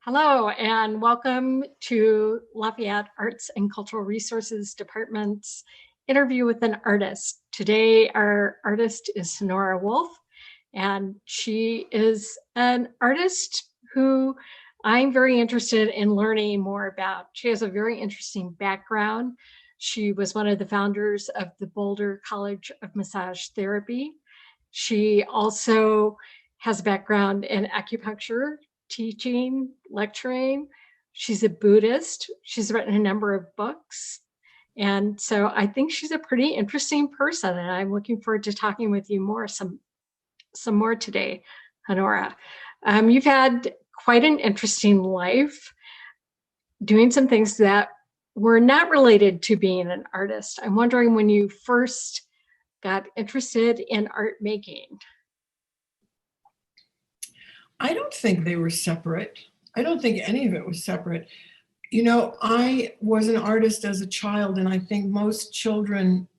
Hello, and welcome to Lafayette Arts and Cultural Resources Department's interview with an artist. Today, our artist is Honora Wolfe, and she is an artist who I'm very interested in learning more about. She has a very interesting background. She was one of the founders of the Boulder College of Massage Therapy. She also has a background in acupuncture, teaching, lecturing. She's a Buddhist. She's written a number of books. And so I think she's a pretty interesting person. And I'm looking forward to talking with you some more today, Honora. You've had quite an interesting life doing some things that were not related to being an artist. I'm wondering when you first got interested in art making. I don't think they were separate. I don't think any of it was separate. You know, I was an artist as a child, and I think most children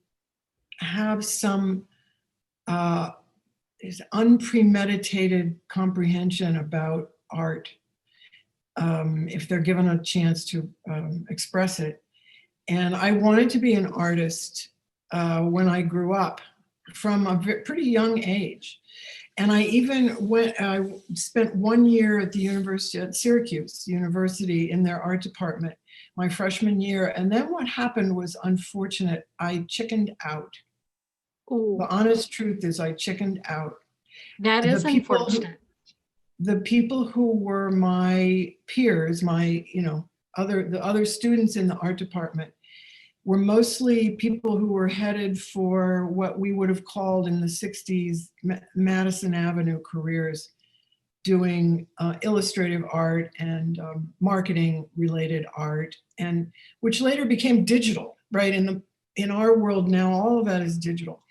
have some unpremeditated comprehension about art if they're given a chance to express it. And I wanted to be an artist when I grew up from a pretty young age. And I spent 1 year at the University at Syracuse University in their art department, my freshman year. And then what happened was unfortunate. I chickened out. Ooh. The honest truth is I chickened out. That is unfortunate. The people who were my peers, the other students in the art department, were mostly people who were headed for what we would have called in the 60s Madison Avenue careers, doing illustrative art and marketing related art, and which later became digital, right? In our world now, all of that is digital.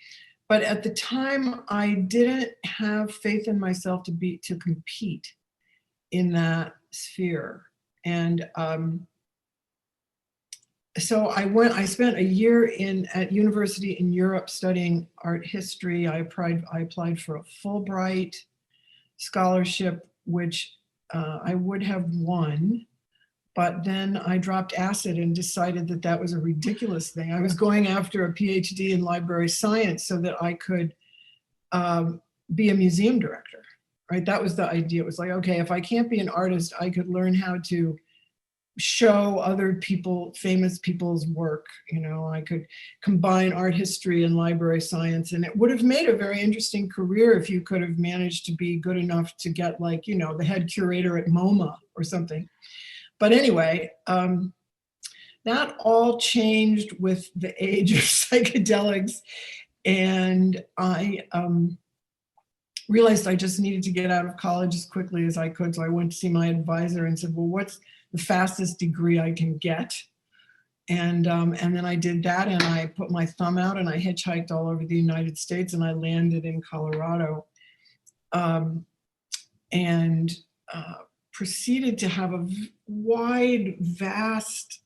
But at the time, I didn't have faith in myself to compete in that sphere. And so I spent a year at university in Europe studying art history. I applied for a Fulbright scholarship, which I would have won, but then I dropped acid and decided that was a ridiculous thing. I was going after a PhD in library science so that I could be a museum director, right? That was the idea. It was like, okay, if I can't be an artist, I could learn how to show other famous people's work. You know, I could combine art history and library science, and it would have made a very interesting career if you could have managed to be good enough to get, like, you know, the head curator at MoMA or something. But anyway, that all changed with the age of psychedelics, and I realized I just needed to get out of college as quickly as I could. So I went to see my advisor and said, well, what's the fastest degree I can get? And then I did that, and I put my thumb out and I hitchhiked all over the United States, and I landed in Colorado, and proceeded to have a wide, vast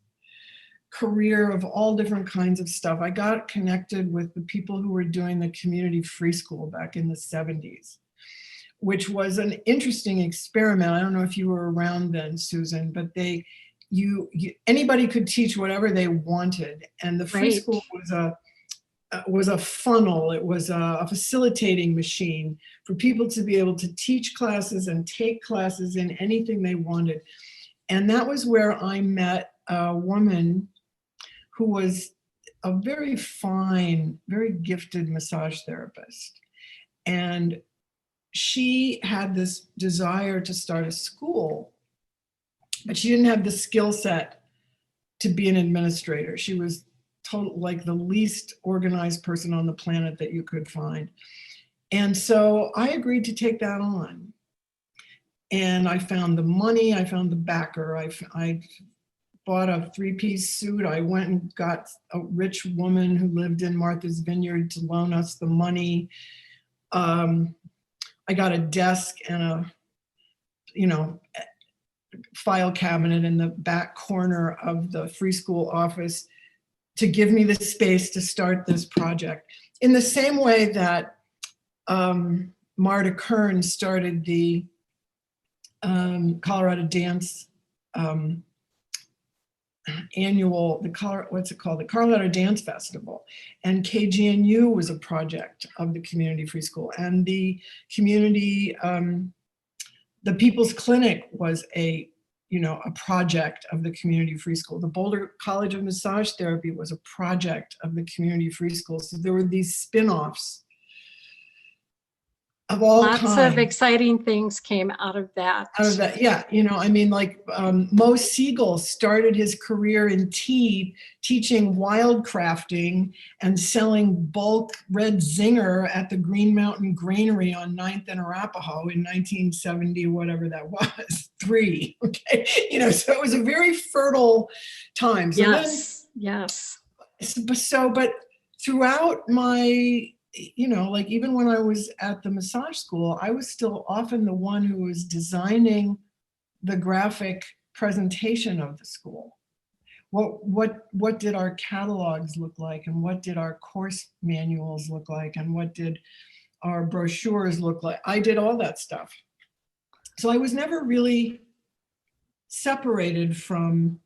career of all different kinds of stuff. I got connected with the people who were doing the community free school back in the 70s, which was an interesting experiment. I don't know if you were around then, Susan, but anybody could teach whatever they wanted. And the free school was a funnel. It was a facilitating machine for people to be able to teach classes and take classes in anything they wanted. And that was where I met a woman who was a very fine, very gifted massage therapist. And she had this desire to start a school, but she didn't have the skill set to be an administrator. She was like the least organized person on the planet that you could find. And so I agreed to take that on. And I found the money, I found the backer, I bought a 3-piece suit. I went and got a rich woman who lived in Martha's Vineyard to loan us the money. I got a desk and a, file cabinet in the back corner of the free school office to give me the space to start this project. In the same way that Marta Kern started the Colorado Dance annual, what's it called? The Colorado Dance Festival. And KGNU was a project of the Community Free School. And the community, the People's Clinic was a project of the Community Free School. The Boulder College of Massage Therapy was a project of the Community Free School. So there were these spin-offs of all Lots kinds. of exciting things came out of that. Yeah. Mo Siegel started his career in tea, teaching wildcrafting and selling bulk red zinger at the Green Mountain Granary on 9th and Arapahoe in 1970, whatever that was, 3. Okay. So it was a very fertile time. So yes. But throughout my, even when I was at the massage school, I was still often the one who was designing the graphic presentation of the school. What did our catalogs look like, and what did our course manuals look like, and what did our brochures look like? I did all that stuff. So I was never really separated from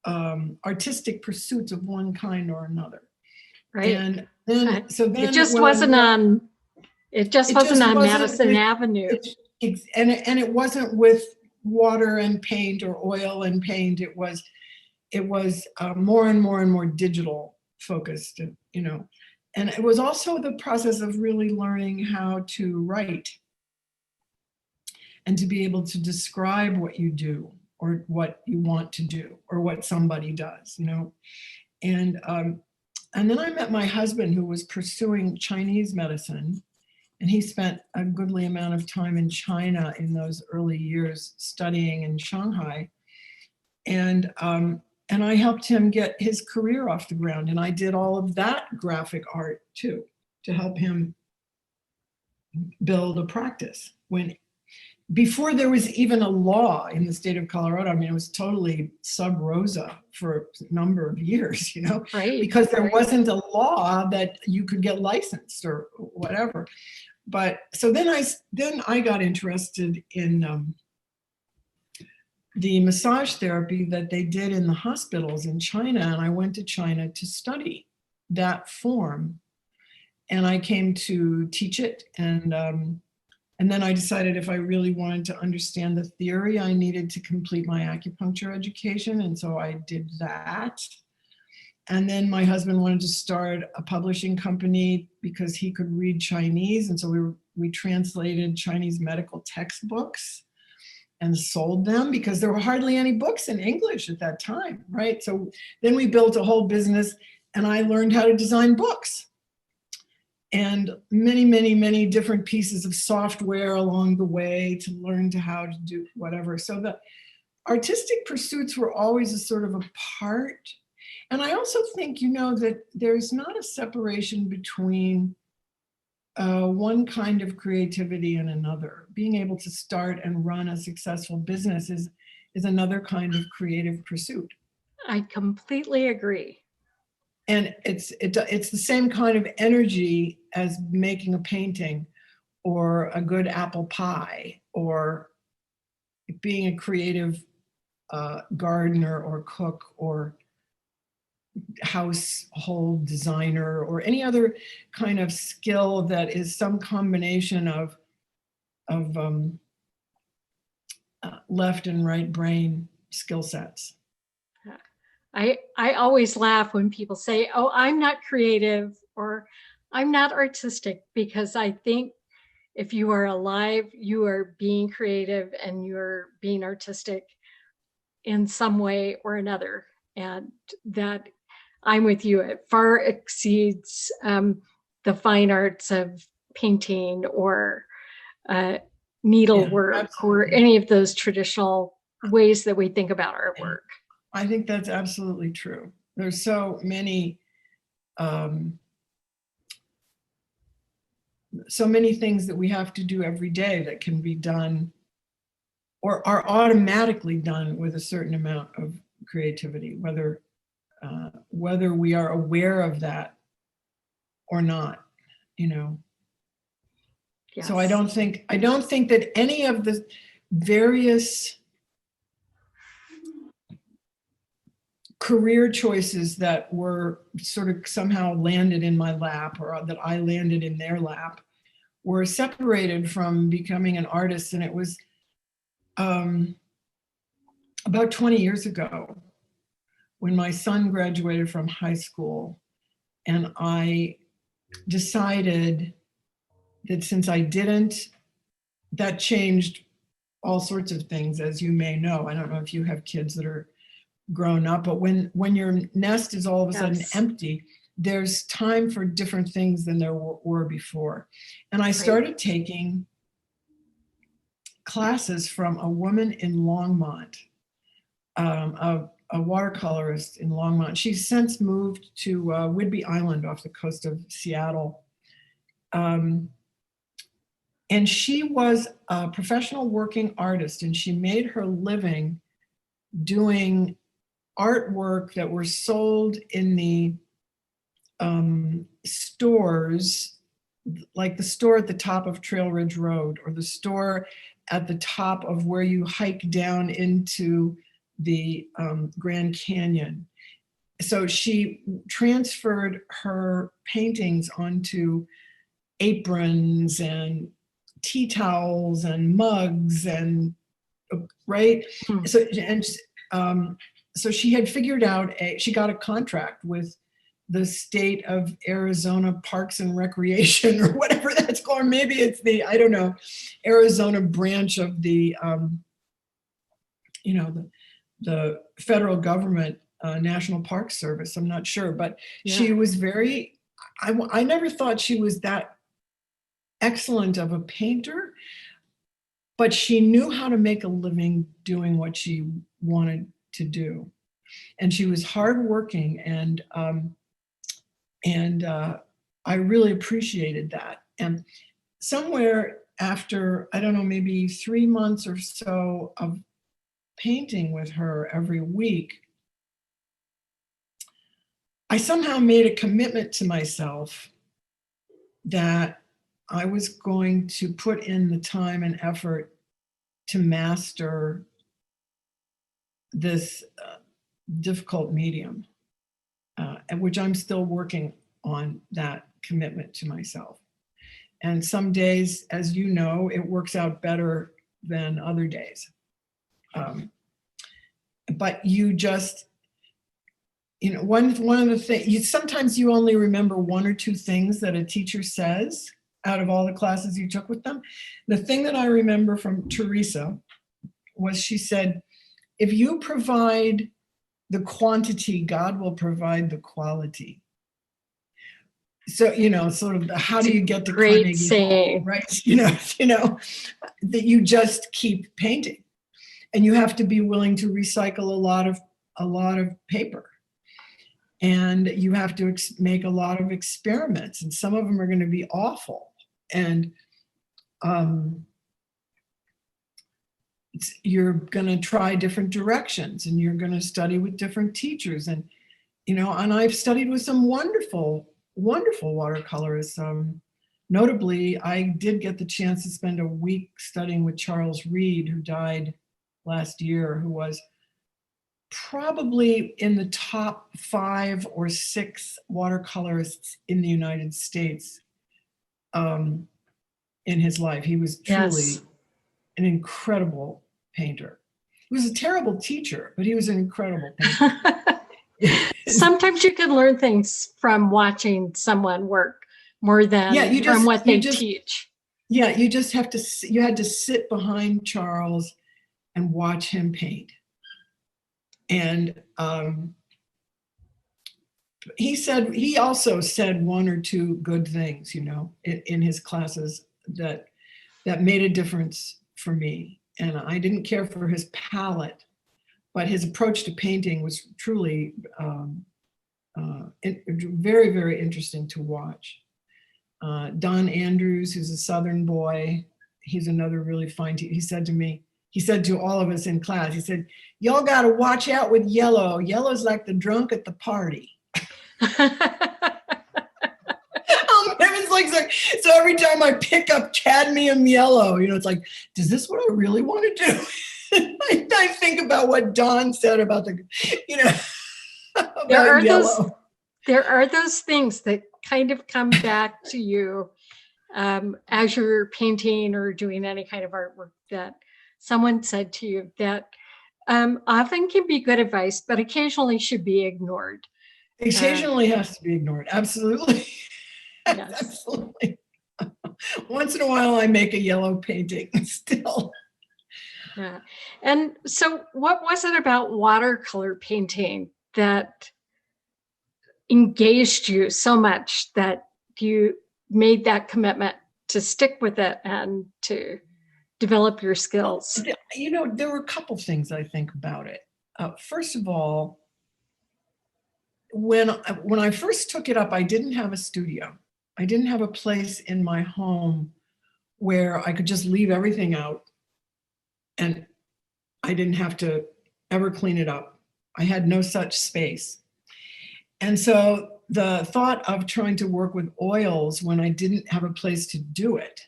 artistic pursuits of one kind or another. Right. And then it just wasn't on Madison Avenue. And it wasn't with water and paint or oil and paint. It was more and more and more digital focused, and it was also the process of really learning how to write and to be able to describe what you do or what you want to do or what somebody does, and then I met my husband, who was pursuing Chinese medicine, and he spent a goodly amount of time in China in those early years studying in Shanghai. And I helped him get his career off the ground. And I did all of that graphic art too, to help him build a practice. Before there was even a law in the state of Colorado, it was totally sub rosa for a number of years, right, because there wasn't a law that you could get licensed or whatever. But so then I got interested in the massage therapy that they did in the hospitals in China, and I went to China to study that form, and I came to teach it. And then I decided if I really wanted to understand the theory, I needed to complete my acupuncture education. And so I did that. And then my husband wanted to start a publishing company because he could read Chinese. And so we translated Chinese medical textbooks and sold them because there were hardly any books in English at that time, right? So then we built a whole business, and I learned how to design books. And many, many, many different pieces of software along the way to learn how to do whatever. So the artistic pursuits were always a sort of a part. And I also think, that there's not a separation between one kind of creativity and another. Being able to start and run a successful business is another kind of creative pursuit. I completely agree. And it's the same kind of energy as making a painting or a good apple pie or being a creative gardener or cook or household designer or any other kind of skill that is some combination of left and right brain skill sets. I always laugh when people say, oh, I'm not creative or I'm not artistic, because I think if you are alive, you are being creative and you're being artistic in some way or another. And that I'm with you, it far exceeds the fine arts of painting or needlework or any of those traditional ways that we think about our work. I think that's absolutely true. There's so many things that we have to do every day that can be done or are automatically done with a certain amount of creativity, whether we are aware of that or not, Yes. So I don't think that any of various career choices that were sort of somehow landed in my lap, or that I landed in their lap, were separated from becoming an artist. And it was about 20 years ago when my son graduated from high school, and I decided that since I didn't, that changed all sorts of things, as you may know. I don't know if you have kids that are grown up, but when your nest is all of a sudden empty, there's time for different things than there were before. And I started taking classes from a woman in Longmont, a watercolorist in Longmont. She's since moved to Whidbey Island off the coast of Seattle. And she was a professional working artist, and she made her living doing artwork that were sold in the stores, like the store at the top of Trail Ridge Road, or the store at the top of where you hike down into the Grand Canyon. So she transferred her paintings onto aprons and tea towels and mugs, and so she had figured out she got a contract with the state of Arizona Parks and Recreation, or whatever that's called. Or maybe it's the, I don't know, Arizona branch of the, the federal government, National Park Service. I'm not sure, but she was very, I never thought she was that excellent of a painter, but she knew how to make a living doing what she wanted to do. And she was hardworking, and I really appreciated that. And somewhere after, I don't know, maybe 3 months or so of painting with her every week, I somehow made a commitment to myself that I was going to put in the time and effort to master this difficult medium, at which I'm still working on that commitment to myself. And some days, as you know, it works out better than other days. But you just, one of the things, sometimes you only remember one or two things that a teacher says out of all the classes you took with them. The thing that I remember from Teresa was, she said, if you provide the quantity, God will provide the quality. So, sort of, how do you get to great saying, right? That you just keep painting, and you have to be willing to recycle a lot of paper, and you have to make a lot of experiments, and some of them are going to be awful, and you're going to try different directions, and you're going to study with different teachers, and and I've studied with some wonderful watercolorists. Notably, I did get the chance to spend a week studying with Charles Reed, who died last year, who was probably in the top 5 or 6 watercolorists in the United States in his life. He was truly an incredible painter. He was a terrible teacher, but he was an incredible painter. Sometimes you can learn things from watching someone work more than from what they teach. Yeah, you just have to, you had to sit behind Charles and watch him paint. And he also said one or two good things, in his classes that made a difference for me. And I didn't care for his palette, but his approach to painting was truly very, very interesting to watch. Don Andrews, who's a Southern boy, he's another really fine teacher. He said to all of us in class, he said, y'all got to watch out with yellow. Yellow's like the drunk at the party. It was like, so every time I pick up cadmium yellow, you know, it's like, is this what I really want to do? I think about what Don said about the, you know, about yellow. There are those things that kind of come back to you as you're painting or doing any kind of artwork that someone said to you that often can be good advice, but occasionally should be ignored. Occasionally has to be ignored. Absolutely. Yes. Absolutely. Once in a while, I make a yellow painting still. Yeah. And so what was it about watercolor painting that engaged you so much that you made that commitment to stick with it and to develop your skills? You know, there were a couple things I think about it. First of all, when I first took it up, I didn't have a studio. I didn't have a place in my home where I could just leave everything out and I didn't have to ever clean it up. I had no such space. And so the thought of trying to work with oils when I didn't have a place to do it,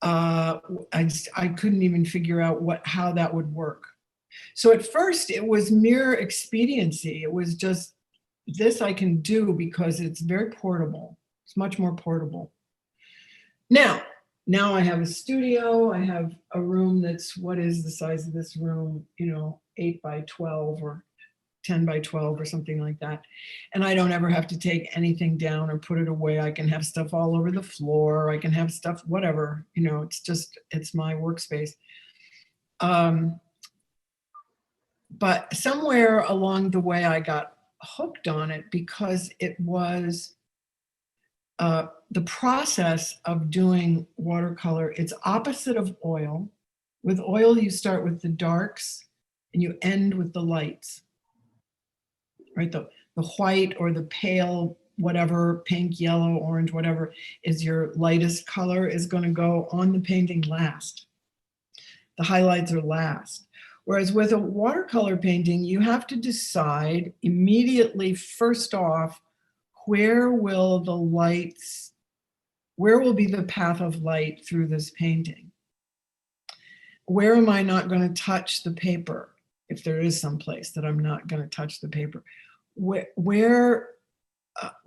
I couldn't even figure out how that would work. So at first it was mere expediency. It was just, this I can do because it's very portable. It's much more portable. Now I have a studio. I have a room that's, what is the size of this room? You know, 8 by 12 or 10 by 12 or something like that. And I don't ever have to take anything down or put it away. I can have stuff all over the floor. I can have stuff, whatever, you know, it's my workspace. But somewhere along the way, I got hooked on it because it was the process of doing watercolor. It's opposite of oil. With oil, you start with the darks and you end with the lights, right? The white or the pale, whatever, pink, yellow, orange, whatever is your lightest color is going to go on the painting last. The highlights are last. Whereas with a watercolor painting, you have to decide immediately, first off, where will be the path of light through this painting? Where am I not going to touch the paper? If there is some place that I'm not going to touch the paper, where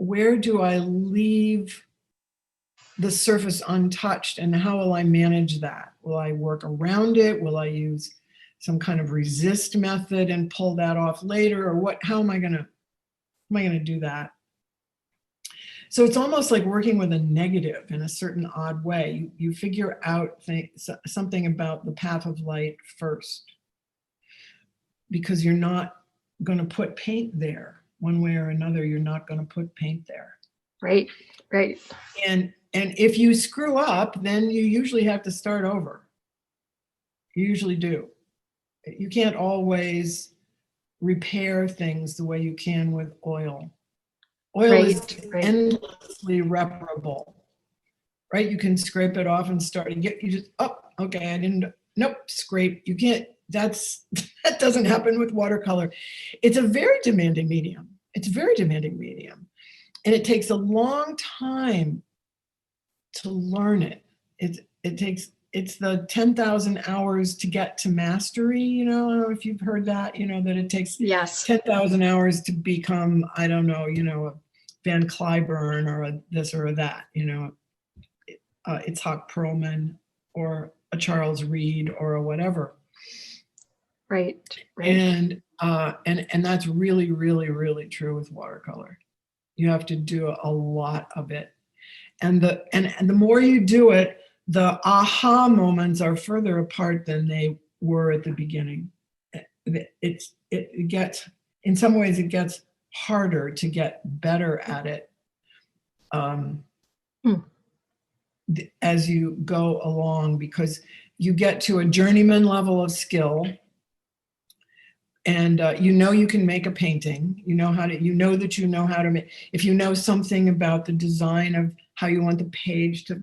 do I leave the surface untouched, and how will I manage that? Will I work around it? Will I use some kind of resist method and pull that off later, or what? How am I going to do that? So it's almost like working with a negative in a certain odd way. You figure out something about the path of light first, because you're not going to put paint there one way or another. You're not going to put paint there. Right. And if you screw up, then you usually have to start over. You usually do. You can't always repair things the way you can with oil. Oil is endlessly reparable, right? You can scrape it off and start. You just, oh, okay, I didn't, nope, scrape. You can't, that doesn't happen with watercolor. It's a very demanding medium. It's a very demanding medium. And it takes a long time to learn it. It's the 10,000 hours to get to mastery. You know, I don't know if you've heard that, you know, that it takes 10,000 hours to become, I don't know, you know, a Van Cliburn or a this or a that, you know, Itzhak Perlman or a Charles Reed or a whatever. Right. And that's really, really, really true with watercolor. You have to do a lot of it. And the more you do it, the aha moments are further apart than they were at the beginning. It gets, in some ways, it gets harder to get better at it as you go along, because you get to a journeyman level of skill, and you know you can make a painting. You know that you know how to make. If you know something about the design of how you want the page to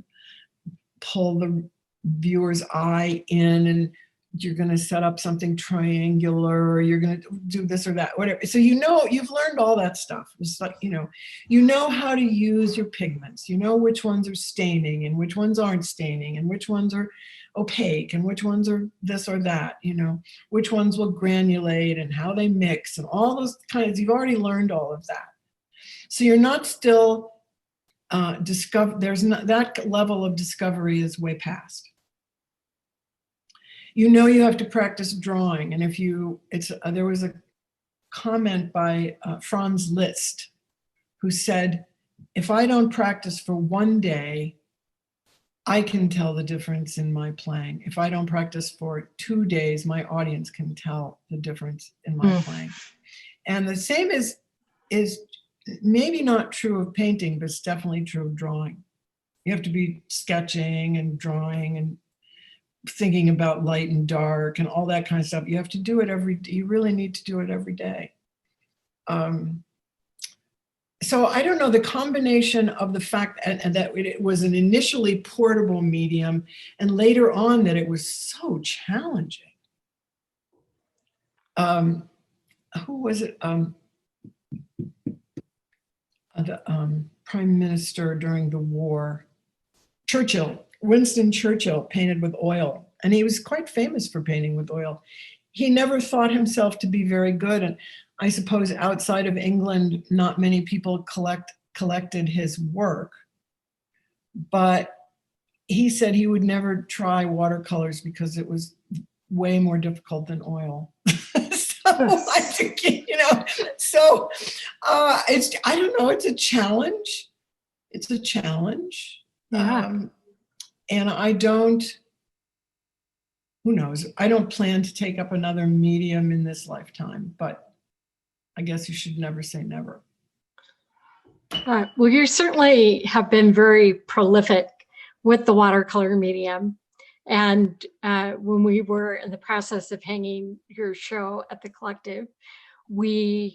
pull the viewer's eye in and you're going to set up something triangular, or you're going to do this or that, whatever. So, you've learned all that stuff. It's like, you know how to use your pigments. You know which ones are staining and which ones aren't staining and which ones are opaque and which ones are this or that, which ones will granulate and how they mix and all those kinds. You've already learned all of that. So you're not still there's not that level of discovery is way past. You have to practice drawing. And there was a comment by Franz Liszt, who said, if I don't practice for one day, I can tell the difference in my playing. If I don't practice for 2 days, my audience can tell the difference in my playing. And the same is maybe not true of painting, but it's definitely true of drawing. You have to be sketching and drawing and thinking about light and dark and all that kind of stuff. You have to do it you really need to do it every day. So I don't know, the combination of the fact and that it was an initially portable medium, and later on that it was so challenging. Who was it? The prime minister during the war, Winston Churchill, painted with oil. And he was quite famous for painting with oil. He never thought himself to be very good. And I suppose outside of England, not many people collected his work. But he said he would never try watercolors because it was way more difficult than oil. I think, so I don't know, it's a challenge. It's a challenge. Yeah. And who knows? I don't plan to take up another medium in this lifetime, but I guess you should never say never. Well, you certainly have been very prolific with the watercolor medium. And when we were in the process of hanging your show at the Collective, you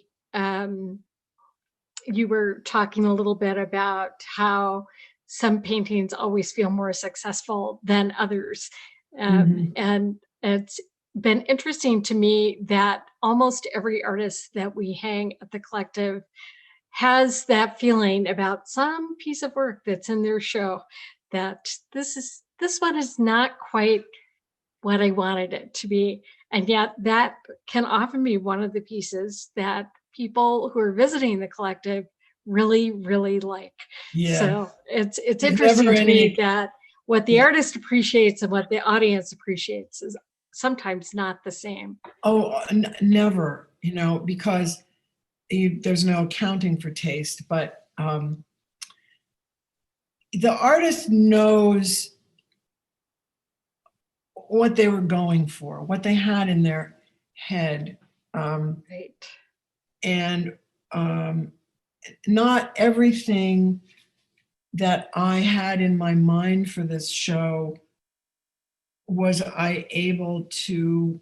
were talking a little bit about how some paintings always feel more successful than others. And it's been interesting to me that almost every artist that we hang at the Collective has that feeling about some piece of work that's in their show, that this one is not quite what I wanted it to be. And yet that can often be one of the pieces that people who are visiting the Collective really, really like. Yeah. So it's interesting to me that what the artist appreciates and what the audience appreciates is sometimes not the same. Oh, never, because there's no accounting for taste, but the artist knows what they were going for, what they had in their head. Right. And not everything that I had in my mind for this show was I able to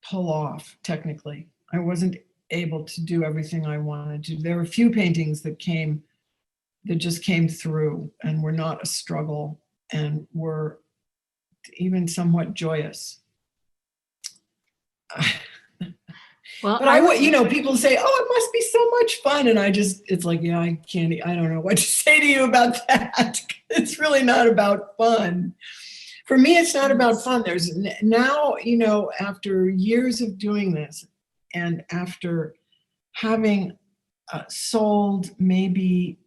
pull off technically. I wasn't able to do everything I wanted to. There were a few paintings that just came through and were not a struggle and were even somewhat joyous. Well, but people say, oh, it must be so much fun. And it's like, yeah, I don't know what to say to you about that. It's really not about fun. For me, it's not about fun. There's now, after years of doing this and after having sold maybe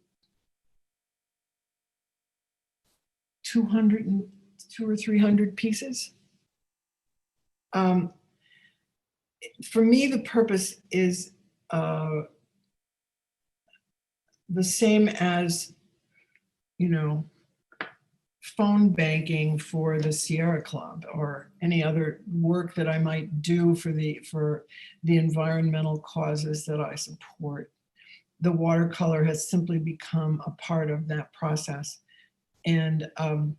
200 or 300 pieces, for me, the purpose is the same as, phone banking for the Sierra Club or any other work that I might do for the environmental causes that I support. The watercolor has simply become a part of that process. And, I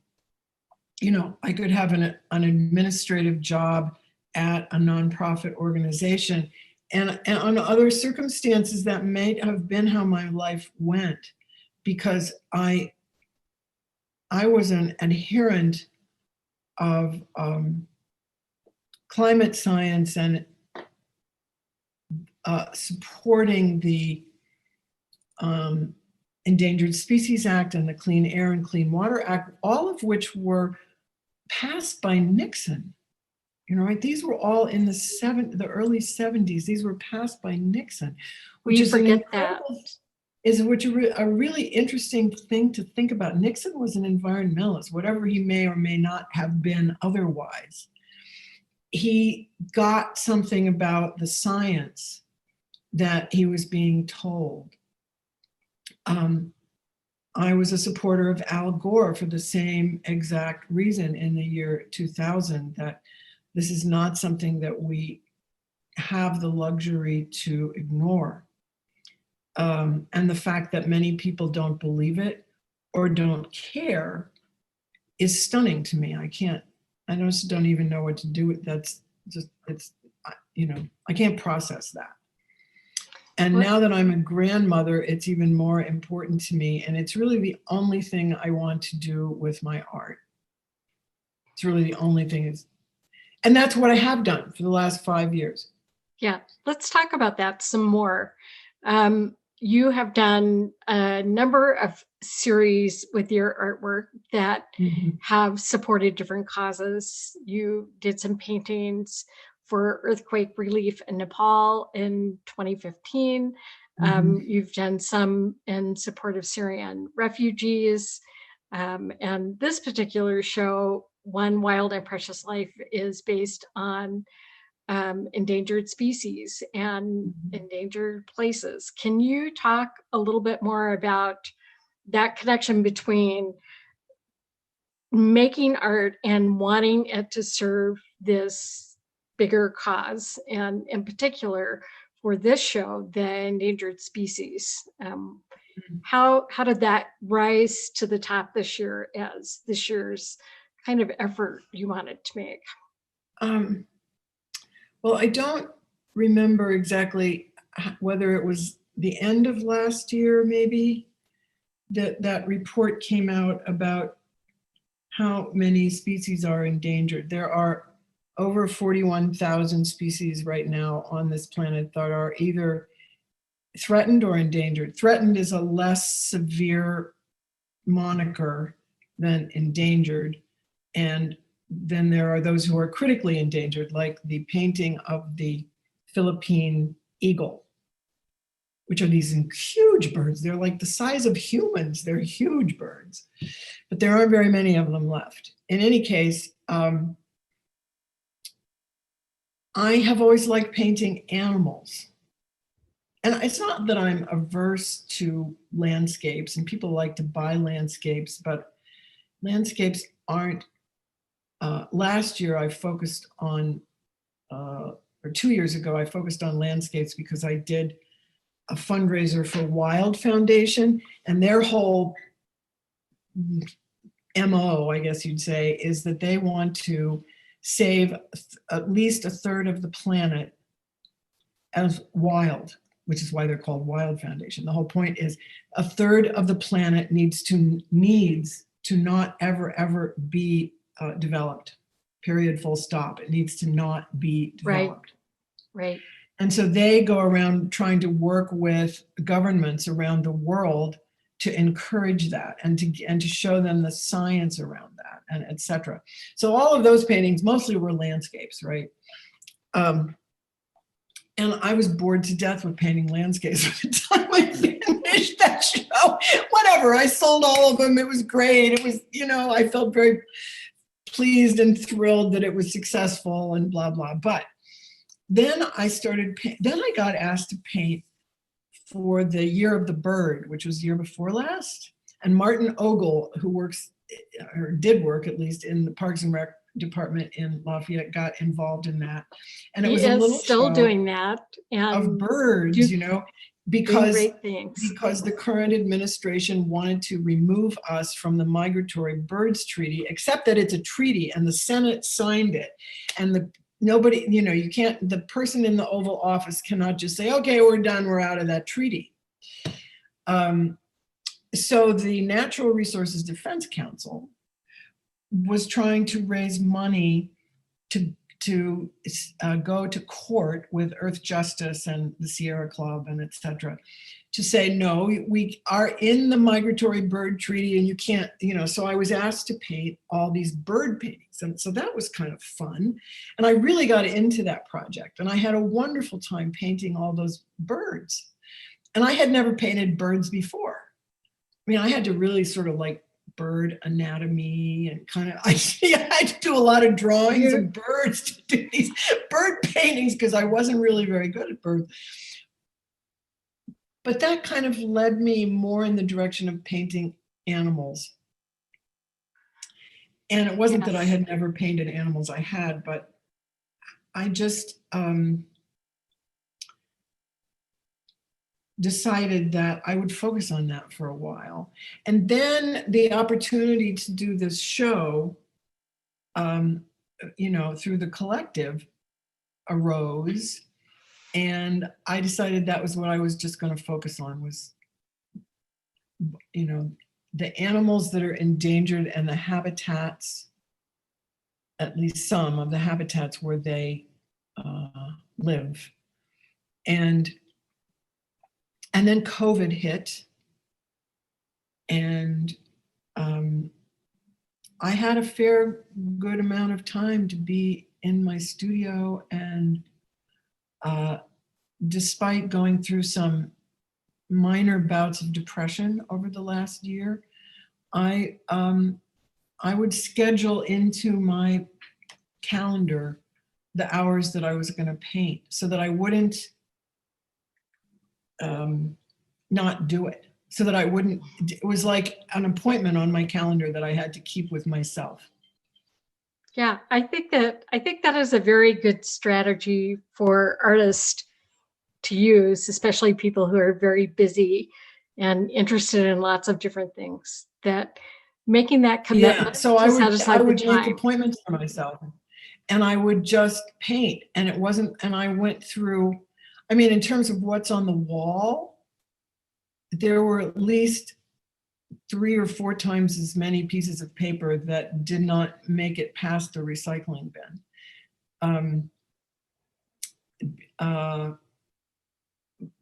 could have an administrative job at a nonprofit organization. And on other circumstances, that may have been how my life went, because I was an adherent of climate science and supporting the Endangered Species Act and the Clean Air and Clean Water Act, all of which were passed by Nixon. You know, right? These were all in the early 70s. These were passed by Nixon, which is an incredible, which a really interesting thing to think about. Nixon was an environmentalist, whatever he may or may not have been otherwise. He got something about the science that he was being told. I was a supporter of Al Gore for the same exact reason in the year 2000, that this is not something that we have the luxury to ignore. And the fact that many people don't believe it or don't care is stunning to me. I just don't even know what to do with that's just, it's, you know, I can't process that. And now that I'm a grandmother, it's even more important to me. And it's really the only thing I want to do with my art. It's really the only thing. And that's what I have done for the last 5 years. Yeah, let's talk about that some more. You have done a number of series with your artwork that have supported different causes. You did some paintings for earthquake relief in Nepal in 2015. You've done some in support of Syrian refugees. And this particular show, One Wild and Precious Life, is based on endangered species and endangered places. Can you talk a little bit more about that connection between making art and wanting it to serve this bigger cause, and in particular for this show, the endangered species? How did that rise to the top this year as this year's kind of effort you wanted to make? Well, I don't remember exactly whether it was the end of last year, maybe, that report came out about how many species are endangered. There are over 41,000 species right now on this planet that are either threatened or endangered. Threatened is a less severe moniker than endangered. And then there are those who are critically endangered, like the painting of the Philippine eagle, which are these huge birds. They're like the size of humans. They're huge birds, but there aren't very many of them left. In any case, I have always liked painting animals. And it's not that I'm averse to landscapes, and people like to buy landscapes, but landscapes aren't. Last year I focused on, or 2 years ago, I focused on landscapes because I did a fundraiser for Wild Foundation, and their whole MO, I guess you'd say, is that they want to save at least a third of the planet as wild, which is why they're called Wild Foundation. The whole point is a third of the planet needs to not ever be developed, period, full stop. It needs to not be developed. Right. And so they go around trying to work with governments around the world to encourage that and to show them the science around that, and et cetera. So all of those paintings mostly were landscapes, right? And I was bored to death with painting landscapes by the time I finished that show. Whatever, I sold all of them. It was great. It was, I felt very pleased and thrilled that it was successful and blah, blah. But then I got asked to paint for the Year of the Bird, which was the year before last. And Martin Ogle, who works, or did work at least, in the Parks and Rec department in Lafayette, got involved in that. And it was a little still show doing that of birds, because the current administration wanted to remove us from the Migratory Birds Treaty, except that it's a treaty and the Senate signed it. And nobody, you can't, the person in the Oval Office cannot just say, okay, we're done, we're out of that treaty. So the Natural Resources Defense Council was trying to raise money to to go to court with Earth Justice and the Sierra Club and et cetera, to say, no, we are in the Migratory Bird Treaty and you can't, so I was asked to paint all these bird paintings. And so that was kind of fun. And I really got into that project. And I had a wonderful time painting all those birds. And I had never painted birds before. I mean, I had to really sort of like bird anatomy and kind of, I had to do a lot of drawings of birds to do these bird paintings because I wasn't really very good at birds. But that kind of led me more in the direction of painting animals. And it wasn't that I had never painted animals, I had, but I just decided that I would focus on that for a while. And then the opportunity to do this show, through the collective arose. And I decided that was what I was just going to focus on was, the animals that are endangered and the habitats, at least some of the habitats where they live. And then COVID hit, and I had a fair good amount of time to be in my studio, and despite going through some minor bouts of depression over the last year, I would schedule into my calendar the hours that I was going to paint so that I wouldn't not do it, so that I wouldn't, it was like an appointment on my calendar that I had to keep with myself. Yeah, I think that is a very good strategy for artists to use, especially people who are very busy and interested in lots of different things. That making that commitment. Yeah, so I would make appointments for myself, and I would just paint. And it wasn't, and I went through, I mean, in terms of what's on the wall, there were at least 3 or 4 times as many pieces of paper that did not make it past the recycling bin.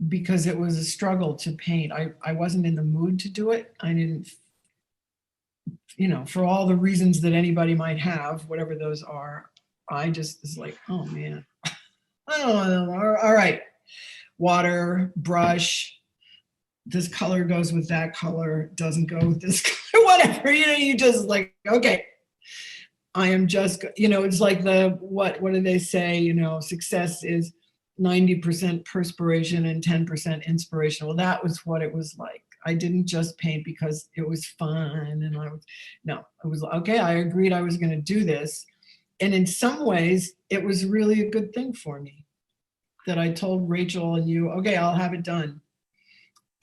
Because it was a struggle to paint. I wasn't in the mood to do it. I didn't, for all the reasons that anybody might have, whatever those are, I just was like, oh man, I don't know. All right, water, brush, this color goes with that color, doesn't go with this color, whatever, you just like, okay, I am just, it's like what do they say, success is 90% perspiration and 10% inspiration. Well, that was what it was like. I didn't just paint because it was fun, and it was okay, I agreed I was going to do this. And in some ways, it was really a good thing for me that I told Rachel and you, okay, I'll have it done.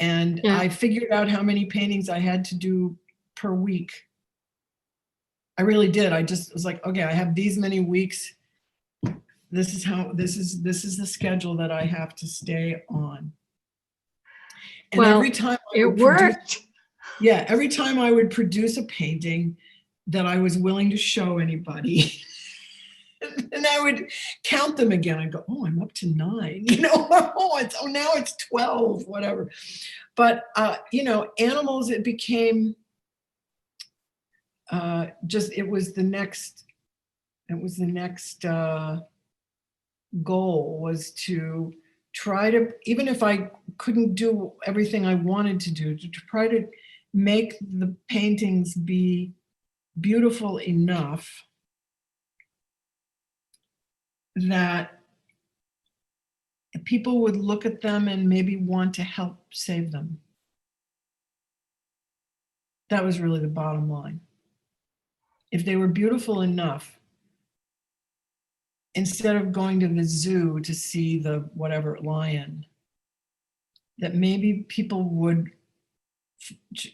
And I figured out how many paintings I had to do per week. I really did. I just was like, okay, I have these many weeks. This is the schedule that I have to stay on. And every time it worked. Every time I would produce a painting that I was willing to show anybody, and I would count them again. I'd go, oh, I'm up to 9, now it's 12, whatever. But, animals, it became it was the next goal was to try to, even if I couldn't do everything I wanted to do, to try to make the paintings be beautiful enough that people would look at them and maybe want to help save them. That was really the bottom line. If they were beautiful enough, instead of going to the zoo to see the whatever lion, that maybe people would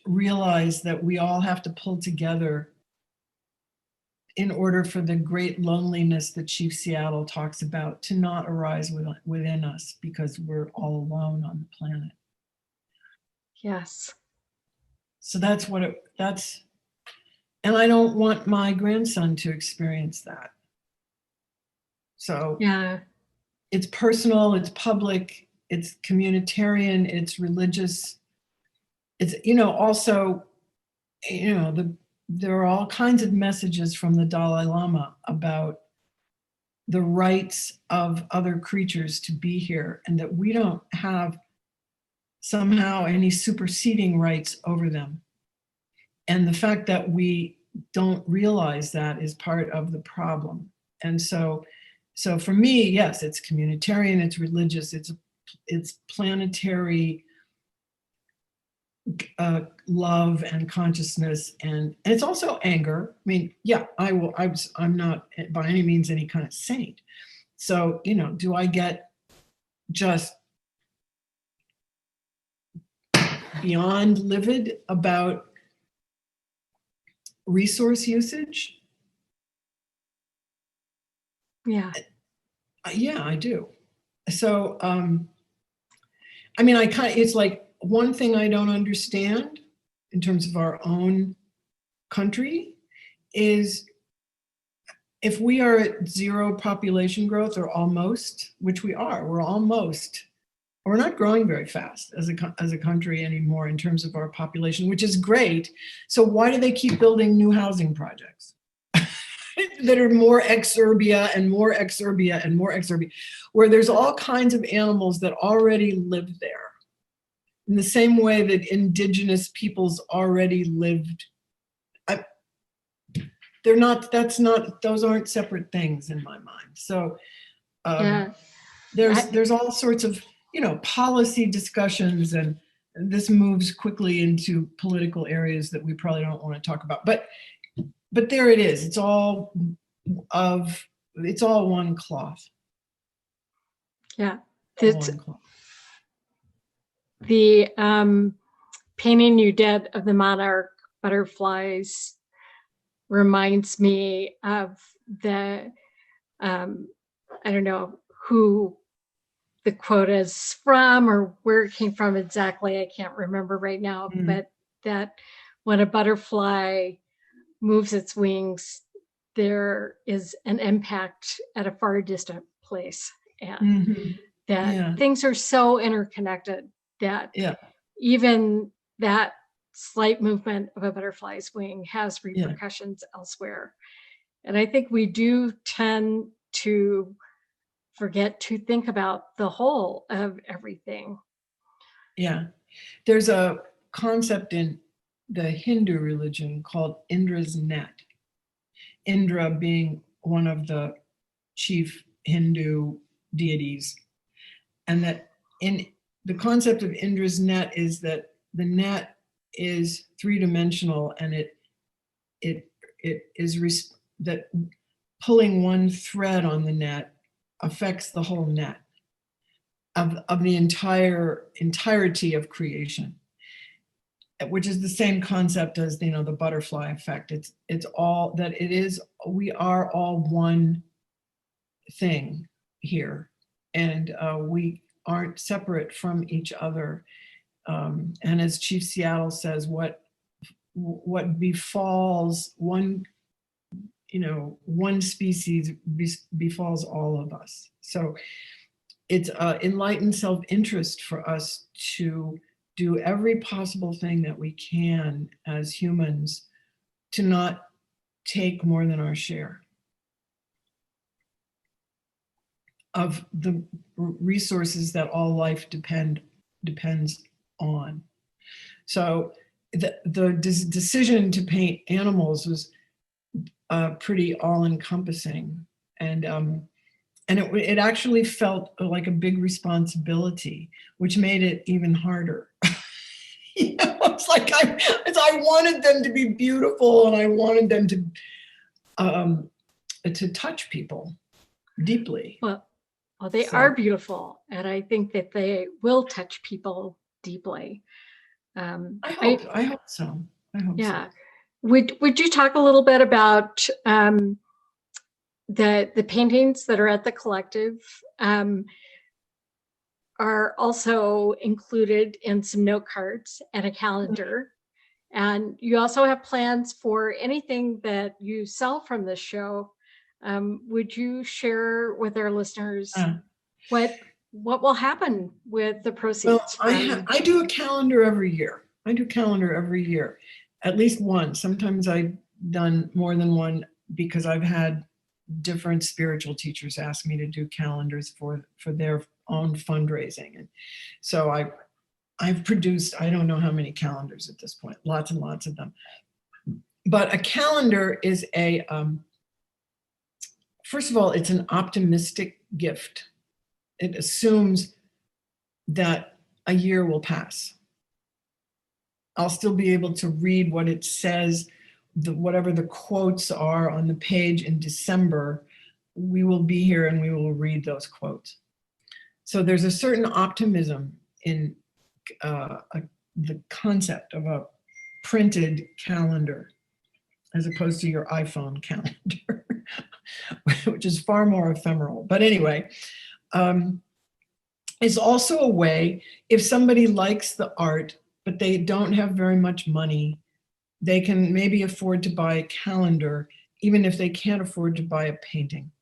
realize that we all have to pull together in order for the great loneliness that Chief Seattle talks about to not arise within us because we're all alone on the planet. Yes. So and I don't want my grandson to experience that. So Yeah. it's personal, it's public, it's communitarian, it's religious. It's, also, there are all kinds of messages from the Dalai Lama about the rights of other creatures to be here, and that we don't have somehow any superseding rights over them. And the fact that we don't realize that is part of the problem. And so for me, yes, it's communitarian, it's religious, it's planetary love and consciousness, and it's also anger. I mean, yeah, I'm not by any means any kind of saint. So, do I get just beyond livid about resource usage? Yeah. Yeah, I do. So, I mean, it's like one thing I don't understand in terms of our own country is if we are at zero population growth, or almost, which we are, we're not growing very fast as a country anymore in terms of our population, which is great. So why do they keep building new housing projects that are more exurbia and more exurbia and more exurbia, where there's all kinds of animals that already live there, in the same way that indigenous peoples already lived? Those aren't separate things in my mind. So Yeah. there's all sorts of, policy discussions, and this moves quickly into political areas that we probably don't want to talk about. But there it is. It's all one cloth. Yeah. One cloth. The painting you did of the monarch butterflies reminds me of the, I don't know who the quote is from or where it came from exactly. I can't remember right now, but that when a butterfly moves its wings, there is an impact at a far distant place. And that things are so interconnected that even that slight movement of a butterfly's wing has repercussions elsewhere. And I think we do tend to forget to think about the whole of everything. Yeah. There's a concept in the Hindu religion called Indra's net. Indra being one of the chief Hindu deities. And that in the concept of Indra's net is that the net is three-dimensional, and it is that pulling one thread on the net affects the whole net of the entirety of creation, which is the same concept as the butterfly effect. It's all that it is. We are all one thing here, and we aren't separate from each other. And as Chief Seattle says, what befalls one species befalls all of us. So it's enlightened self-interest for us to do every possible thing that we can as humans to not take more than our share of the resources that all life depends on. So the decision to paint animals was pretty all-encompassing, and it actually felt like a big responsibility, which made it even harder. It's like I wanted them to be beautiful, and I wanted them to touch people deeply. Well, they are beautiful, and I think that they will touch people deeply. I hope so. I hope so. Would you talk a little bit about the paintings that are at the collective? Are also included in some note cards and a calendar. And you also have plans for anything that you sell from this show Would you share with our listeners Uh, what will happen with the well, proceeds from? I do a calendar every year. I do calendar every year, at least one. Sometimes I've done more than one because I've had different spiritual teachers ask me to do calendars for their own fundraising, and so I've produced, I don't know how many calendars at this point, lots and lots of them. But a calendar is first of all, it's an optimistic gift. It assumes that a year will pass. I'll still be able to read what it says, whatever the quotes are on the page in December. We will be here and we will read those quotes. So there's a certain optimism in the concept of a printed calendar as opposed to your iPhone calendar, which is far more ephemeral. But anyway, it's also a way, if somebody likes the art, but they don't have very much money, they can maybe afford to buy a calendar, even if they can't afford to buy a painting.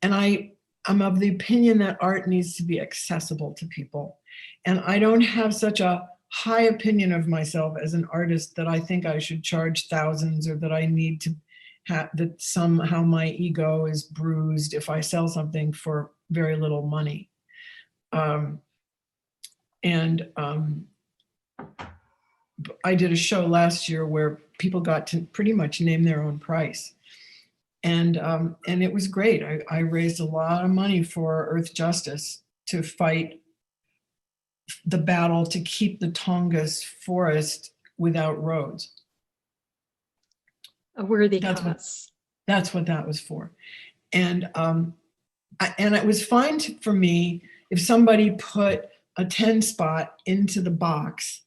And I'm of the opinion that art needs to be accessible to people. And I don't have such a high opinion of myself as an artist that I think I should charge thousands, or that I need to have, that somehow my ego is bruised if I sell something for very little money. I did a show last year where people got to pretty much name their own price. And it was great. I raised a lot of money for Earth Justice to fight the battle to keep the Tongass forest without roads. A worthy That's cause. That's what that was for. And it was fine for me if somebody put a 10 spot into the box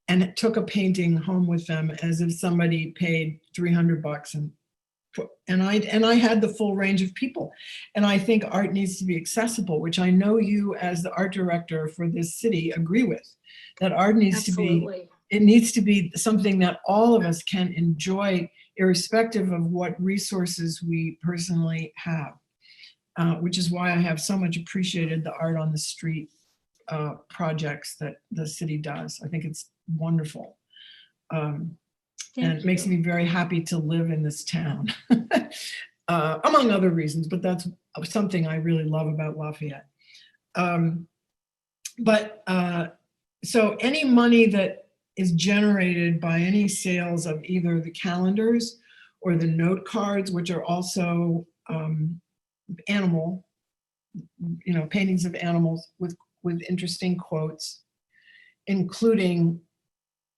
and it took a painting home with them, as if somebody paid $300 and I had the full range of people. And I think art needs to be accessible, which I know you as the art director for this city agree with, that art needs Absolutely. it needs to be something that all of us can enjoy, irrespective of what resources we personally have, which is why I have so much appreciated the art on the street projects that the city does. I think it's wonderful. And it makes me very happy to live in this town, among other reasons, but that's something I really love about Lafayette. So any money that is generated by any sales of either the calendars or the note cards, which are also animal, paintings of animals with interesting quotes, including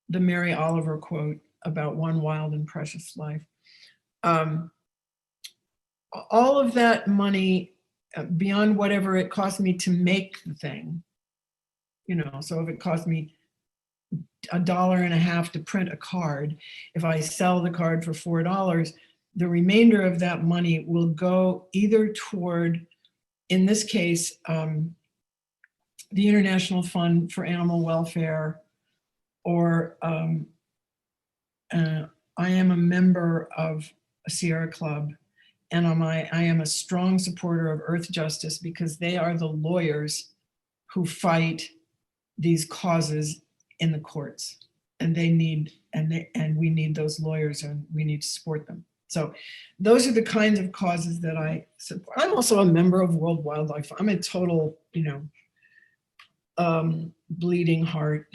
the Mary Oliver quote about one wild and precious life. All of that money, beyond whatever it cost me to make the thing, so if it cost me $1.50 to print a card, if I sell the card for $4, the remainder of that money will go either toward, in this case, the International Fund for Animal Welfare, or I am a member of a Sierra Club, and I am a strong supporter of Earth Justice because they are the lawyers who fight these causes in the courts, and we need those lawyers, and we need to support them. So those are the kinds of causes that I support. I'm also a member of World Wildlife. I'm a total, bleeding heart.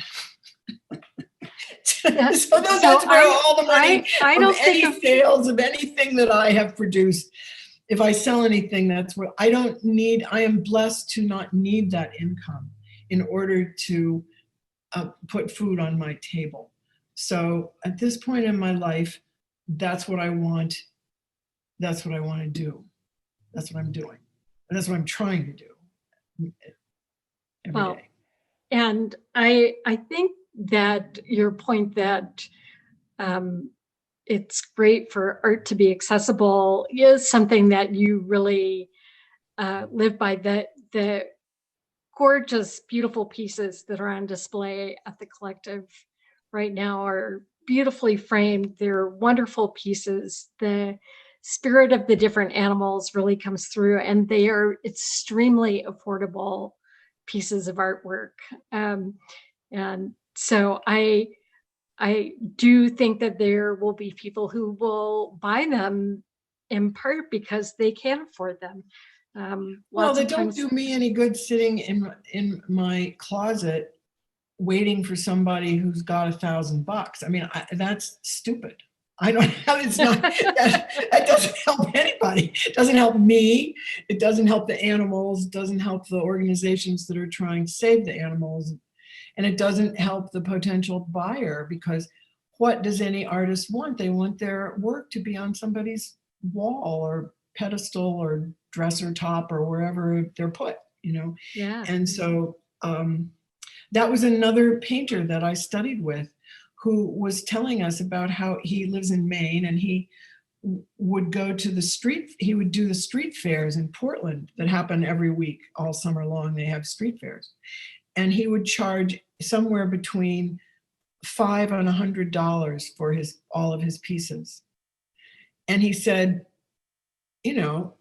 So that's where all the money from any sales of anything that I have produced, if I sell anything, that's what I am blessed to not need that income in order to put food on my table. So at this point in my life, that's what I want. That's what I want to do. That's what I'm doing. And that's what I'm trying to do every day. And I think that your point that it's great for art to be accessible is something that you really live by. The gorgeous, beautiful pieces that are on display at the collective right now are beautifully framed. They're wonderful pieces. The spirit of the different animals really comes through, and they are extremely affordable pieces of artwork. And so I do think that there will be people who will buy them in part because they can afford them. Well, Lots they of don't times, do me any good sitting in my closet waiting for somebody who's got $1,000. I mean, that's stupid. I don't have, it's not, that doesn't help anybody. It doesn't help me. It doesn't help the animals. It doesn't help the organizations that are trying to save the animals. And it doesn't help the potential buyer, because what does any artist want? They want their work to be on somebody's wall or pedestal or dresser top or wherever they're put, you know? yeah. And so that was another painter that I studied with, who was telling us about how he lives in Maine, and he would go to the street, he would do the street fairs in Portland that happen every week all summer long. They have street fairs, and he would charge somewhere between $5 and $100 for all of his pieces. And he said, you know,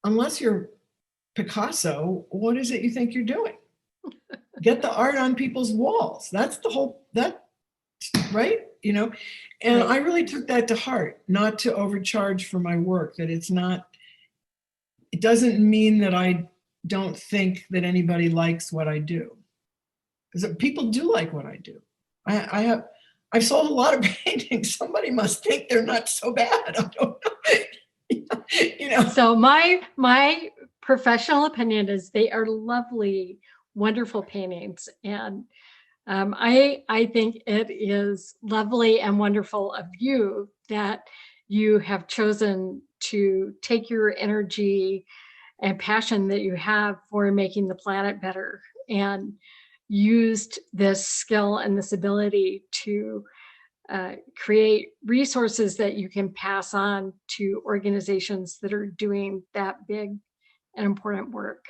unless you're Picasso, what is it you think you're doing? Get the art on people's walls. That's the whole, that, right? You know, and Right. I really took that to heart, not to overcharge for my work, that it's not, it doesn't mean that I don't think that anybody likes what I do. Because people do like what I do. I've sold a lot of paintings. Somebody must think they're not so bad. I don't know. You know. So my professional opinion is they are lovely, wonderful paintings, and I think it is lovely and wonderful of you that you have chosen to take your energy and passion that you have for making the planet better, and used this skill and this ability to create resources that you can pass on to organizations that are doing that big and important work.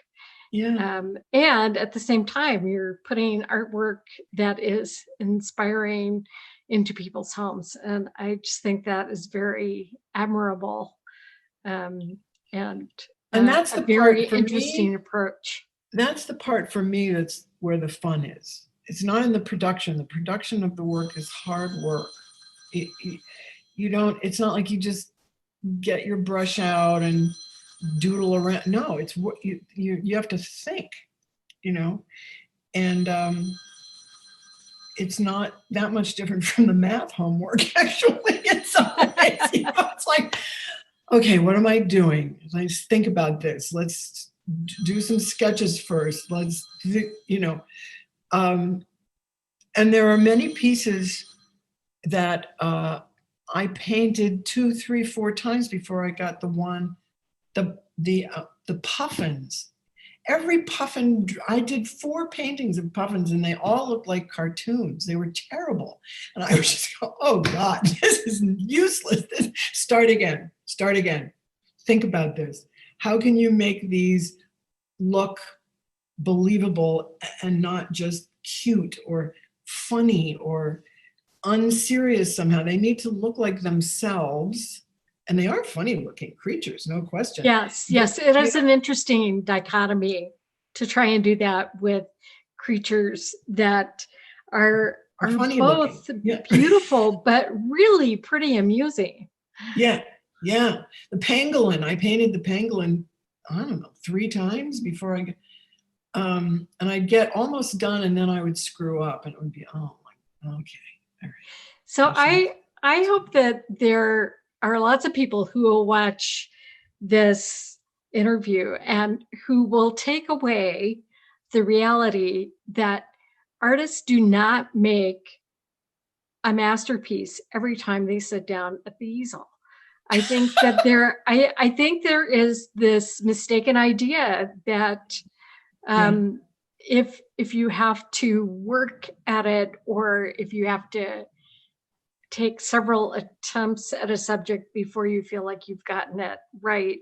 Yeah. And at the same time, you're putting artwork that is inspiring into people's homes. And I just think that is very admirable, and And that's a the very part for interesting me. approach. That's the part for me that's where the fun is. It's not in the production. The production of the work is hard work. You don't, it's not like you just get your brush out and doodle around. No, it's what you have to think, you know, and it's not that much different from the math homework, actually, in some ways. You know, it's like, okay, what am I doing? Let's think about this. Let's do some sketches first. Let's, you know, and there are many pieces that I painted 2, 3, 4 times before I got the one, the puffins. Every puffin, I did 4 paintings of puffins, and they all looked like cartoons. They were terrible. And I was just going, oh God, this is useless. Start again, start again. Think about this. How can you make these look believable and not just cute or funny or unserious somehow? They need to look like themselves. And they are funny looking creatures, no question. Yes, But, yes, it you is know, an interesting dichotomy to try and do that with creatures that are are are funny looking. both Yeah. beautiful but really pretty amusing. Yeah. Yeah. The pangolin, I painted the pangolin, I don't know, 3 times before and I'd get almost done, and then I would screw up, and it would be, oh my, okay. All right. So I should, I hope that there are lots of people who will watch this interview and who will take away the reality that artists do not make a masterpiece every time they sit down at the easel. I think that I think there is this mistaken idea that yeah. if you have to work at it, or if you have to take several attempts at a subject before you feel like you've gotten it right,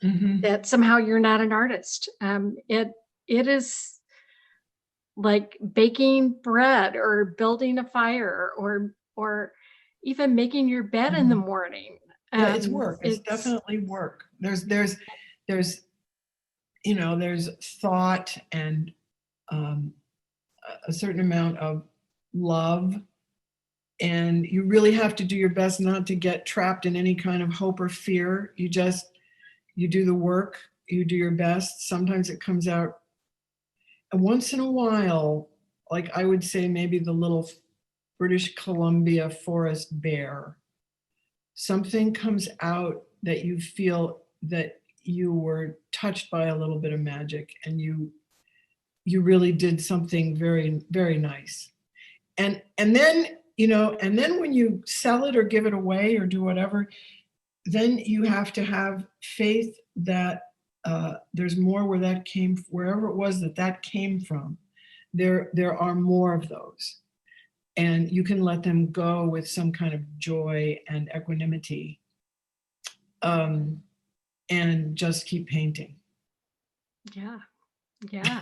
Mm-hmm. that somehow you're not an artist. It is like baking bread or building a fire, or even making your bed in the Mm-hmm. morning. Yeah, it's work. It's It's definitely work. There's there's thought and um, a certain amount of love, and you really have to do your best not to get trapped in any kind of hope or fear. You do the work, you do your best. Sometimes it comes out, and once in a while, like I would say maybe the little British Columbia forest bear, something comes out that you feel that you were touched by a little bit of magic, and you really did something very, very nice. And then, and then when you sell it or give it away or do whatever, then you have to have faith that there's more where that came, wherever it was that came from. There are more of those, and you can let them go with some kind of joy and equanimity, and just keep painting. yeah, yeah.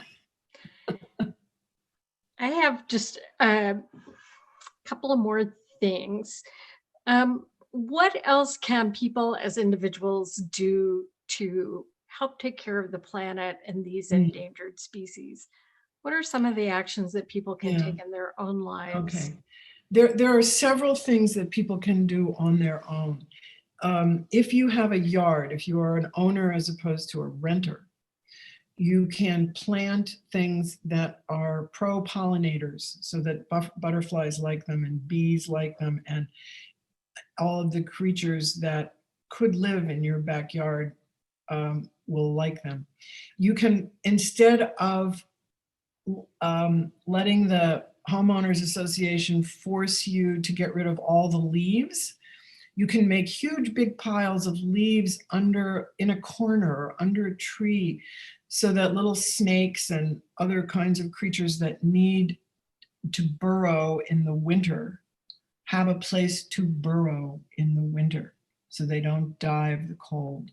I have just a couple of more things. What else can people as individuals do to help take care of the planet and these Mm, endangered species? What are some of the actions that people can yeah. take in their own lives? Okay. There are several things that people can do on their own. If you have a yard, if you are an owner as opposed to a renter, you can plant things that are pro-pollinators so that butterflies like them and bees like them, and all of the creatures that could live in your backyard will like them. You can, instead of letting the homeowners association force you to get rid of all the leaves, you can make huge big piles of leaves in a corner or under a tree, so that little snakes and other kinds of creatures that need to burrow in the winter have a place to burrow in the winter, so they don't die of the cold.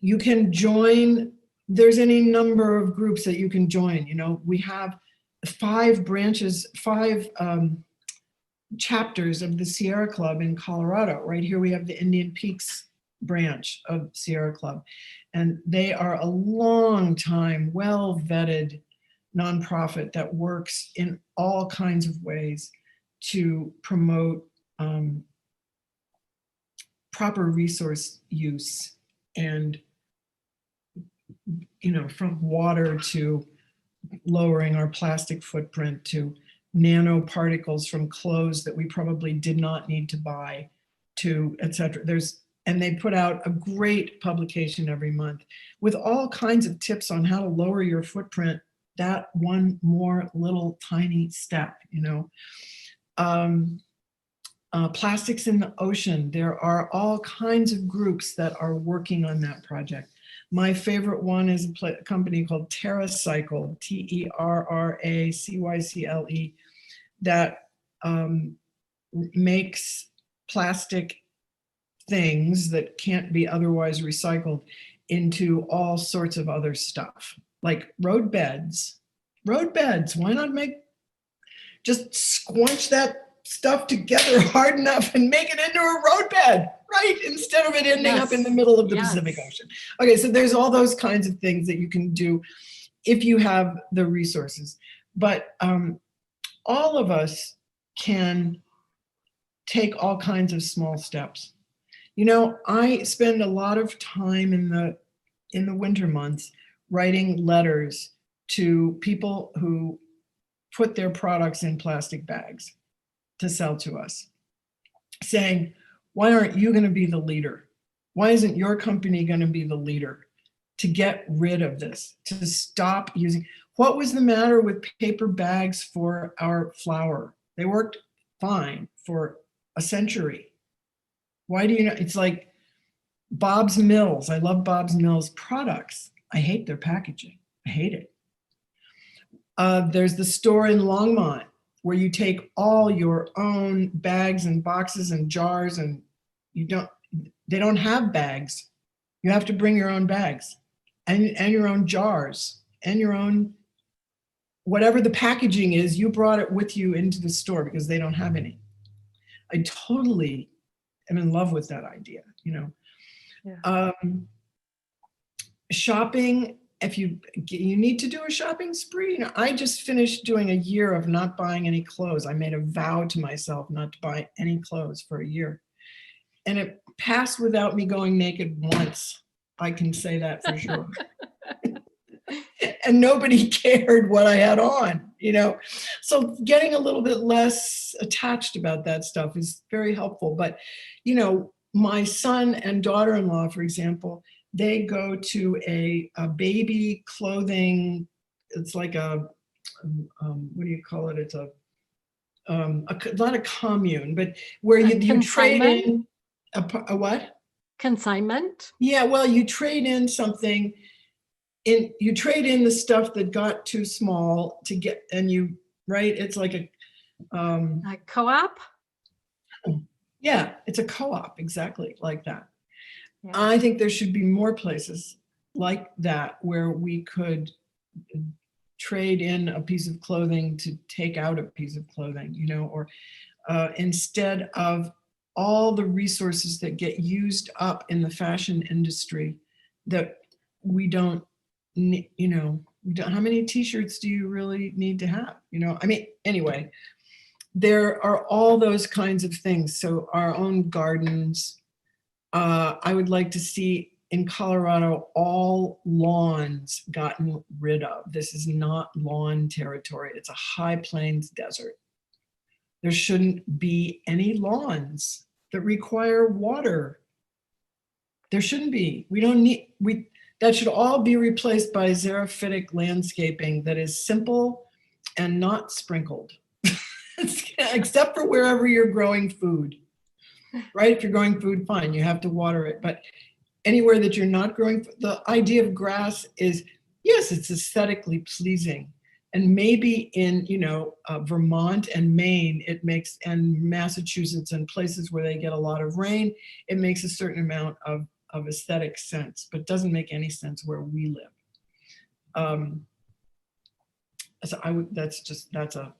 You can join, there's any number of groups that you can join. We have 5 branches, 5 chapters of the Sierra Club in Colorado. Right here we have the Indian Peaks branch of Sierra Club, and they are a long time, well vetted nonprofit that works in all kinds of ways to promote proper resource use, and from water to lowering our plastic footprint to nanoparticles from clothes that we probably did not need to buy, to etc. And they put out a great publication every month with all kinds of tips on how to lower your footprint, that one more little tiny step. Plastics in the ocean, there are all kinds of groups that are working on that project. My favorite one is a company called TerraCycle, TerraCycle, that makes plastic things that can't be otherwise recycled into all sorts of other stuff, like road beds. Road beds, why not just squunch that stuff together hard enough and make it into a road bed, right? Instead of it ending up in the middle of the Pacific Ocean. Okay, so there's all those kinds of things that you can do if you have the resources. But all of us can take all kinds of small steps. I spend a lot of time in the winter months writing letters to people who put their products in plastic bags to sell to us, saying, why aren't you going to be the leader? Why isn't your company going to be the leader to get rid of this, to stop using? What was the matter with paper bags for our flour? They worked fine for a century. Why do you know? It's like Bob's Mills. I love Bob's Mills products. I hate their packaging. I hate it. There's the store in Longmont where you take all your own bags and boxes and jars, and they don't have bags. You have to bring your own bags and your own jars and your own, whatever the packaging is, you brought it with you into the store because they don't have any. I totally am in love with that idea, you know. Yeah. Shopping, if you need to do a shopping spree, you know, I just finished doing a year of not buying any clothes. I made a vow to myself not to buy any clothes for a year. And it passed without me going naked once. I can say that for sure. And nobody cared what I had on, you know. So getting a little bit less attached about that stuff is very helpful. But, you know, my son and daughter-in-law, for example, they go to a baby clothing. It's like a what do you call it? It's not a commune, but where you trade in a what? Consignment? Yeah, well, you trade in something. You trade in the stuff that got too small to get, and you, right? It's like a co-op? Yeah, it's a co-op, exactly like that. Yeah. I think there should be more places like that where we could trade in a piece of clothing to take out a piece of clothing, you know, or instead of all the resources that get used up in the fashion industry that we don't, you know, how many t-shirts do you really need to have? You know, I mean, anyway, there are all those kinds of things. So our own gardens, I would like to see in Colorado all lawns gotten rid of. This is not lawn territory. It's a high plains desert. There shouldn't be any lawns that require water. There shouldn't be. We don't need, that should all be replaced by xerophytic landscaping that is simple and not sprinkled, except for wherever you're growing food, right? If you're growing food, fine, you have to water it. But anywhere that you're not growing, the idea of grass is, yes, it's aesthetically pleasing. And maybe in, you know, Vermont and Maine, it makes, and Massachusetts and places where they get a lot of rain, it makes a certain amount of aesthetic sense, but doesn't make any sense where we live. So that's a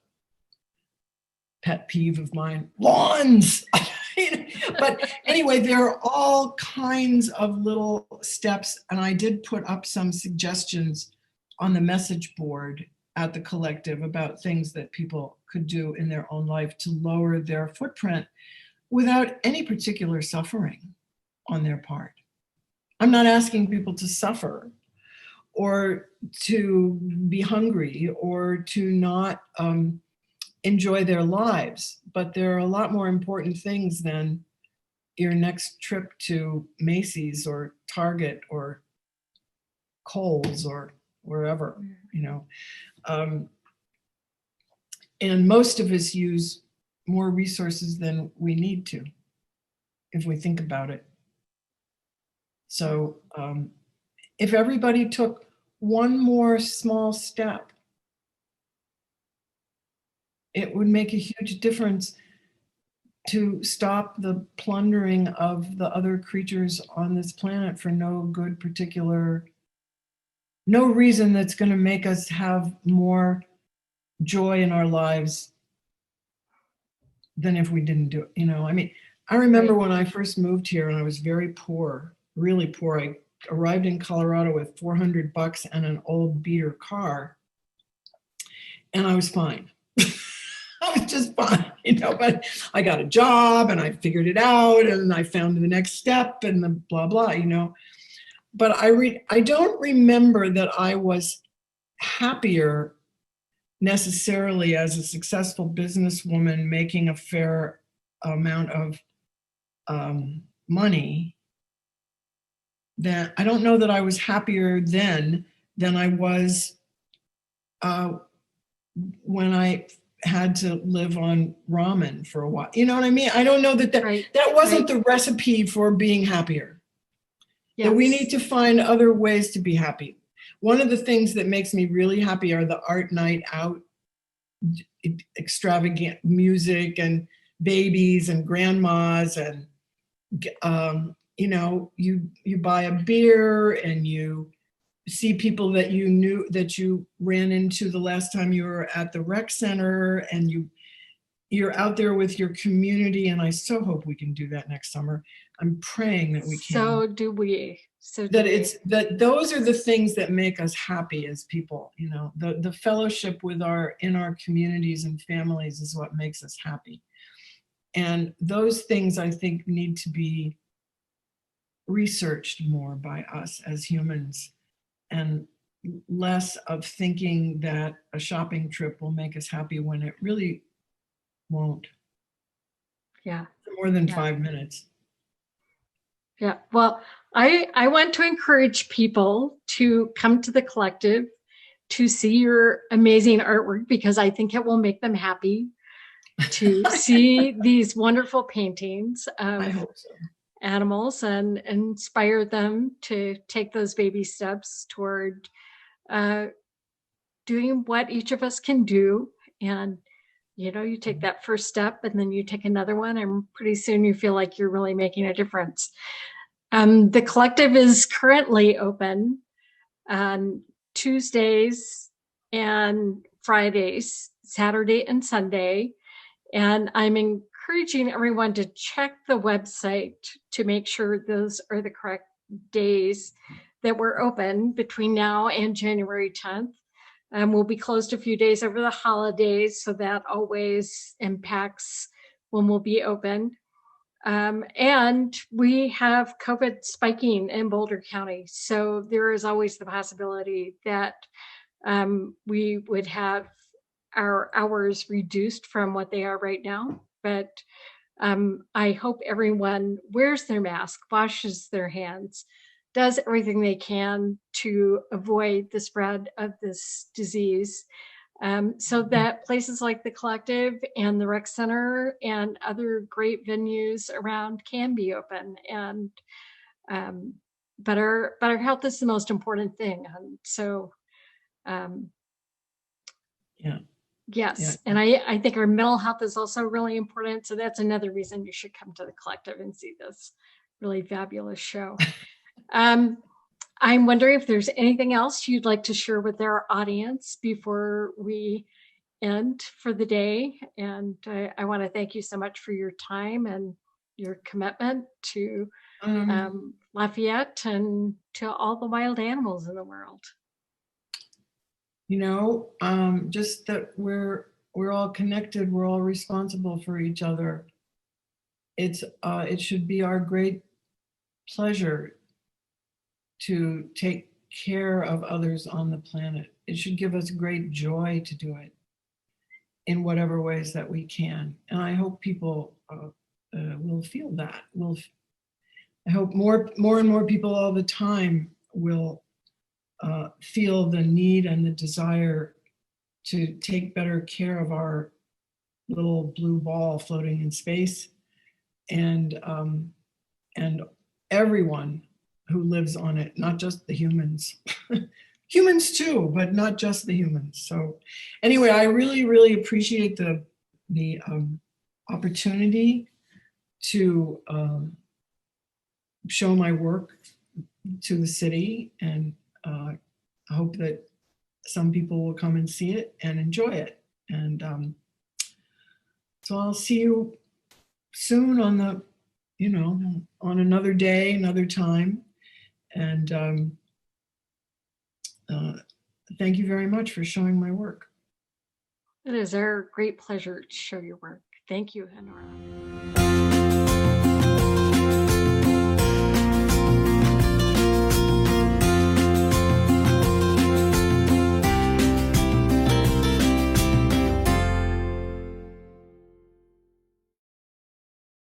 pet peeve of mine. Lawns! But anyway, there are all kinds of little steps, and I did put up some suggestions on the message board at the collective about things that people could do in their own life to lower their footprint without any particular suffering on their part. I'm not asking people to suffer or to be hungry or to not enjoy their lives, but there are a lot more important things than your next trip to Macy's or Target or Kohl's or wherever, you know. And most of us use more resources than we need to, if we think about it. So if everybody took one more small step, it would make a huge difference to stop the plundering of the other creatures on this planet for no good particular, no reason that's going to make us have more joy in our lives than if we didn't do it. You know, I mean, I remember when I first moved here and I was very poor, really poor. I arrived in Colorado with $400 and an old beater car, and I was fine. I was just fine, you know, but I got a job and I figured it out and I found the next step and the blah, blah, you know. But I don't remember that I was happier necessarily as a successful businesswoman making a fair amount of money. That I don't know that I was happier then than I was when I had to live on ramen for a while. You know what I mean? I don't know that that wasn't the recipe for being happier. Yes. That we need to find other ways to be happy. One of the things that makes me really happy are the art night out, extravagant music and babies and grandmas and you know, you buy a beer and you see people that you knew, that you ran into the last time you were at the rec center, and you're out there with your community, and I so hope we can do that next summer. I'm praying that we can. So do we. That those are the things that make us happy as people, you know, the fellowship with in our communities and families is what makes us happy. And those things, I think, need to be researched more by us as humans, and less of thinking that a shopping trip will make us happy when it really won't. Yeah. For more than 5 minutes. Yeah. Well, I want to encourage people to come to the collective to see your amazing artwork, because I think it will make them happy to see these wonderful paintings of I hope so. animals, and inspire them to take those baby steps toward doing what each of us can do. And, you know, you take that first step and then you take another one, and pretty soon you feel like you're really making a difference. The collective is currently open on Tuesdays and Fridays, Saturday and Sunday. And I'm encouraging everyone to check the website to make sure those are the correct days that we're open between now and January 10th. We'll be closed a few days over the holidays, so that always impacts when we'll be open. And we have COVID spiking in Boulder County, so there is always the possibility that we would have our hours reduced from what they are right now. But I hope everyone wears their mask, washes their hands, does everything they can to avoid the spread of this disease, so that places like the collective and the rec center and other great venues around can be open. And but our health is the most important thing. And so Yeah. yes. Yeah. And I think our mental health is also really important. So that's another reason you should come to the collective and see this really fabulous show. I'm wondering if there's anything else you'd like to share with our audience before we end for the day. And I want to thank you so much for your time and your commitment to Lafayette and to all the wild animals in the world. You know, just that we're all connected, we're all responsible for each other. It should be our great pleasure to take care of others on the planet. It should give us great joy to do it in whatever ways that we can. And I hope people will feel that. I hope more and more people all the time will feel the need and the desire to take better care of our little blue ball floating in space, and everyone who lives on it, not just the humans. Humans too, but not just the humans. So anyway, I really, really appreciate the opportunity to show my work to the city, and I hope that some people will come and see it and enjoy it. And so I'll see you soon on on another day, another time. And thank you very much for showing my work. It is our great pleasure to show your work. Thank you, Honora.